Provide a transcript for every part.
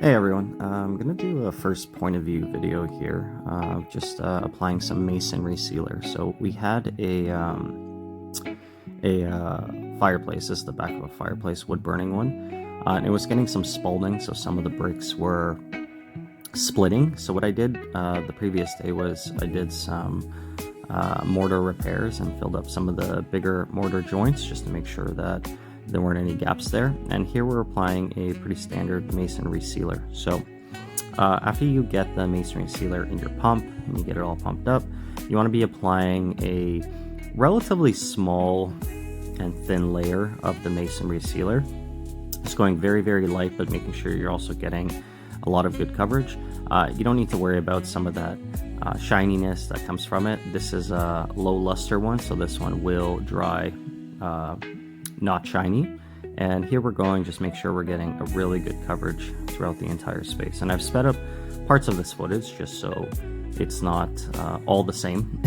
Hey everyone, I'm going to do a first point of view video here, just applying some masonry sealer. So we had a fireplace. This is the back of a fireplace, wood burning one, and it was getting some spalling, so some of the bricks were splitting. So what I did the previous day was I did some mortar repairs and filled up some of the bigger mortar joints just to make sure that there weren't any gaps there. And here we're applying a pretty standard masonry sealer. So after you get the masonry sealer in your pump and you get it all pumped up, you want to be applying a relatively small and thin layer of the masonry sealer. It's going very, very light, but making sure you're also getting a lot of good coverage. You don't need to worry about some of that shininess that comes from it. This is a low luster one, so this one will dry not shiny. And here we're going, just make sure we're getting a really good coverage throughout the entire space. And I've sped up parts of this footage just so it's not all the same.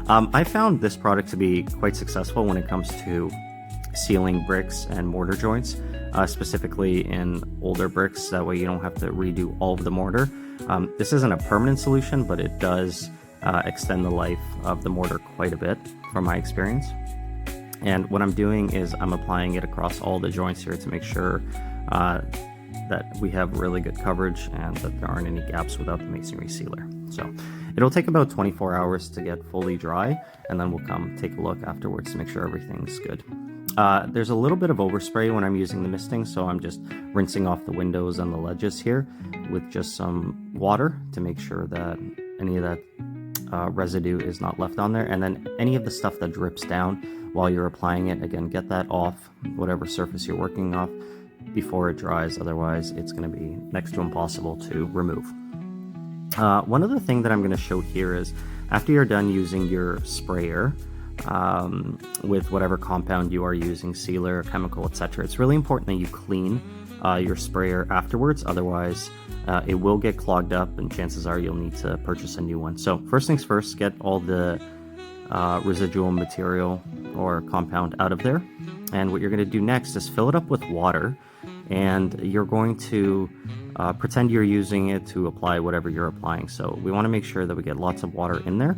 I found this product to be quite successful when it comes to sealing bricks and mortar joints, specifically in older bricks. That way you don't have to redo all of the mortar. This isn't a permanent solution, but it does extend the life of the mortar quite a bit from my experience. And what I'm doing is I'm applying it across all the joints here to make sure that we have really good coverage and that there aren't any gaps without the masonry sealer. So it'll take about 24 hours to get fully dry, and then we'll come take a look afterwards to make sure everything's good. There's a little bit of overspray when I'm using the misting, so I'm just rinsing off the windows and the ledges here with just some water to make sure that any of that residue is not left on there. And then any of the stuff that drips down while you're applying it, again, get that off whatever surface you're working off before it dries. Otherwise it's going to be next to impossible to remove. One other thing that I'm going to show here is after you're done using your sprayer with whatever compound you are using, sealer, chemical, etc., it's really important that you clean your sprayer afterwards. Otherwise it will get clogged up and chances are you'll need to purchase a new one. So first things first, get all the residual material or compound out of there. And what you're going to do next is fill it up with water, and you're going to pretend you're using it to apply whatever you're applying. So we want to make sure that we get lots of water in there,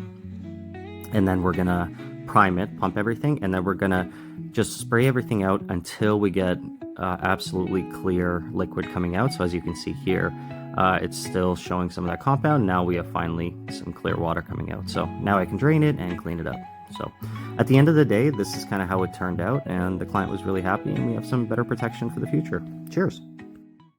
and then we're going to prime it, pump everything, and then we're going to just spray everything out until we get absolutely clear liquid coming out. So as you can see here, it's still showing some of that compound. Now we have finally some clear water coming out. So now I can drain it and clean it up. So at the end of the day, this is kind of how it turned out, and the client was really happy, and we have some better protection for the future. Cheers.